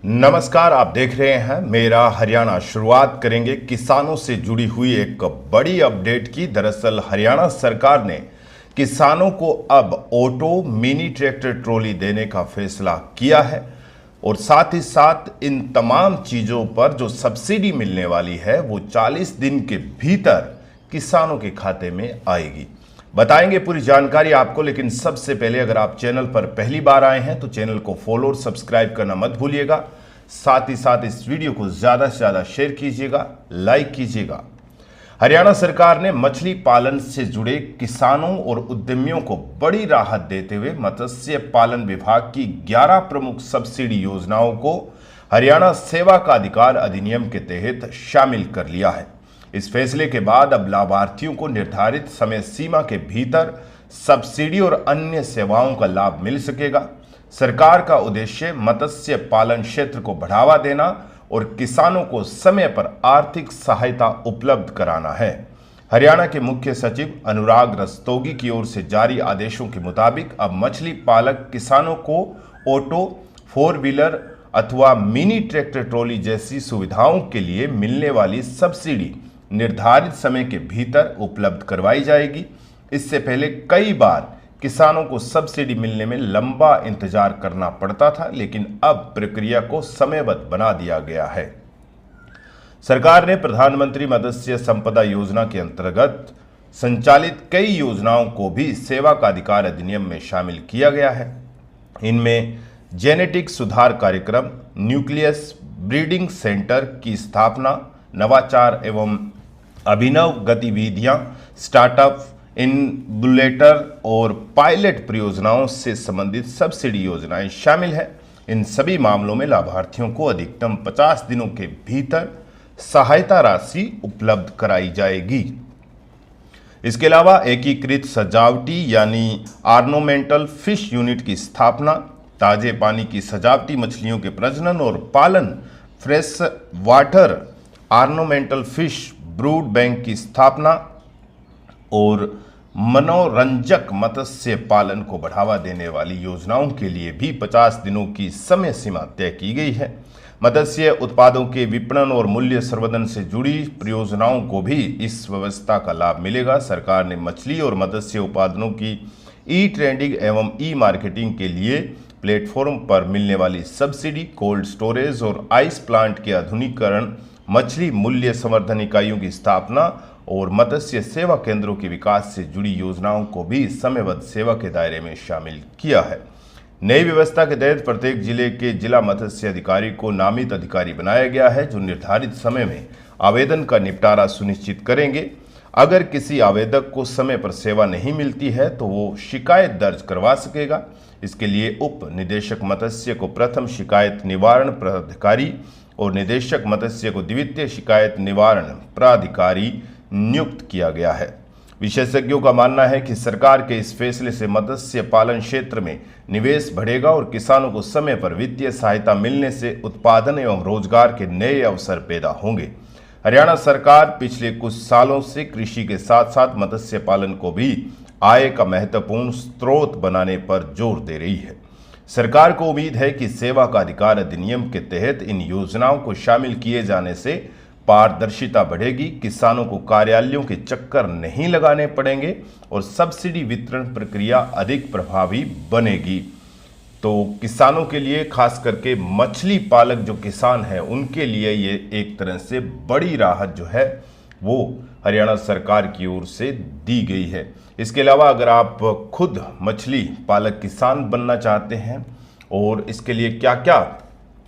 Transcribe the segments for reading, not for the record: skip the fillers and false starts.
नमस्कार, आप देख रहे हैं मेरा हरियाणा। शुरुआत करेंगे किसानों से जुड़ी हुई एक बड़ी अपडेट की। दरअसल हरियाणा सरकार ने किसानों को अब ऑटो मिनी ट्रैक्टर ट्रॉली देने का फैसला किया है और साथ ही साथ इन तमाम चीज़ों पर जो सब्सिडी मिलने वाली है वो 40 दिन के भीतर किसानों के खाते में आएगी। बताएंगे पूरी जानकारी आपको, लेकिन सबसे पहले अगर आप चैनल पर पहली बार आए हैं तो चैनल को फॉलो और सब्सक्राइब करना मत भूलिएगा। साथ ही साथ इस वीडियो को ज़्यादा से ज़्यादा शेयर कीजिएगा, लाइक कीजिएगा। हरियाणा सरकार ने मछली पालन से जुड़े किसानों और उद्यमियों को बड़ी राहत देते हुए मत्स्य पालन विभाग की 11 प्रमुख सब्सिडी योजनाओं को हरियाणा सेवा का अधिकार अधिनियम के तहत शामिल कर लिया है। इस फैसले के बाद अब लाभार्थियों को निर्धारित समय सीमा के भीतर सब्सिडी और अन्य सेवाओं का लाभ मिल सकेगा। सरकार का उद्देश्य मत्स्य पालन क्षेत्र को बढ़ावा देना और किसानों को समय पर आर्थिक सहायता उपलब्ध कराना है। हरियाणा के मुख्य सचिव अनुराग रस्तोगी की ओर से जारी आदेशों के मुताबिक अब मछली पालक किसानों को ऑटो, 4 व्हीलर अथवा मिनी ट्रैक्टर ट्रॉली जैसी सुविधाओं के लिए मिलने वाली सब्सिडी निर्धारित समय के भीतर उपलब्ध करवाई जाएगी। इससे पहले कई बार किसानों को सब्सिडी मिलने में लंबा इंतजार करना पड़ता था, लेकिन अब प्रक्रिया को समयबद्ध बना दिया गया है। सरकार ने प्रधानमंत्री मत्स्य संपदा योजना के अंतर्गत संचालित कई योजनाओं को भी सेवा का अधिकार अधिनियम में शामिल किया गया है। इनमें जेनेटिक सुधार कार्यक्रम, न्यूक्लियस ब्रीडिंग सेंटर की स्थापना, नवाचार एवं अभिनव गतिविधियां, स्टार्टअप, इनक्यूबेटर और पायलट परियोजनाओं से संबंधित सब्सिडी योजनाएं शामिल हैं। इन सभी मामलों में लाभार्थियों को अधिकतम 50 दिनों के भीतर सहायता राशि उपलब्ध कराई जाएगी। इसके अलावा एकीकृत सजावटी यानी ऑर्नामेंटल फिश यूनिट की स्थापना, ताजे पानी की सजावटी मछलियों के प्रजनन और पालन, fresh water ornamental fish brood bank की स्थापना और मनोरंजक मत्स्य पालन को बढ़ावा देने वाली योजनाओं के लिए भी 50 दिनों की समय सीमा तय की गई है। मत्स्य उत्पादों के विपणन और मूल्य संवर्धन से जुड़ी परियोजनाओं को भी इस व्यवस्था का लाभ मिलेगा। सरकार ने मछली और मत्स्य उत्पादनों की ई ट्रेडिंग एवं ई मार्केटिंग के लिए प्लेटफॉर्म पर मिलने वाली सब्सिडी, कोल्ड स्टोरेज और आइस प्लांट के आधुनिकीकरण, मछली मूल्य संवर्धन इकाइयों की स्थापना और मत्स्य सेवा केंद्रों के विकास से जुड़ी योजनाओं को भी समयबद्ध सेवा के दायरे में शामिल किया है। नई व्यवस्था के तहत प्रत्येक जिले के जिला मत्स्य अधिकारी को नामित अधिकारी बनाया गया है, जो निर्धारित समय में आवेदन का निपटारा सुनिश्चित करेंगे। अगर किसी आवेदक को समय पर सेवा नहीं मिलती है तो वो शिकायत दर्ज करवा सकेगा। इसके लिए उप निदेशक मत्स्य को प्रथम शिकायत निवारण प्राधिकारी और निदेशक मत्स्य को द्वितीय शिकायत निवारण प्राधिकारी नियुक्त किया गया है। विशेषज्ञों का मानना है कि सरकार के इस फैसले से मत्स्य पालन क्षेत्र में निवेश बढ़ेगा और किसानों को समय पर वित्तीय सहायता मिलने से उत्पादन एवं रोजगार के नए अवसर पैदा होंगे। हरियाणा सरकार पिछले कुछ सालों से कृषि के साथ साथ मत्स्य पालन को भी आय का महत्वपूर्ण स्रोत बनाने पर जोर दे रही है। सरकार को उम्मीद है कि सेवा का अधिकार अधिनियम के तहत इन योजनाओं को शामिल किए जाने से पारदर्शिता बढ़ेगी, किसानों को कार्यालयों के चक्कर नहीं लगाने पड़ेंगे और सब्सिडी वितरण प्रक्रिया अधिक प्रभावी बनेगी। तो किसानों के लिए, खास करके मछली पालक जो किसान हैं, उनके लिए ये एक तरह से बड़ी राहत जो है वो हरियाणा सरकार की ओर से दी गई है। इसके अलावा अगर आप खुद मछली पालक किसान बनना चाहते हैं और इसके लिए क्या क्या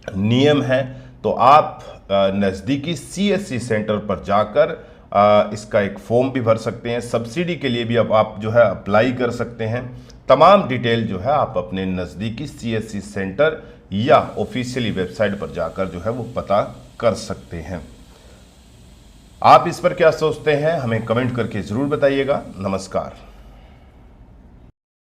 नियम हैं, तो आप नज़दीकी CSC सेंटर पर जाकर इसका एक फॉर्म भी भर सकते हैं। सब्सिडी के लिए भी अब आप जो है अप्लाई कर सकते हैं। तमाम डिटेल जो है आप अपने नज़दीकी CSC सेंटर या ऑफिशियली वेबसाइट पर जाकर जो है वो पता कर सकते हैं। आप इस पर क्या सोचते हैं, हमें कमेंट करके ज़रूर बताइएगा। नमस्कार।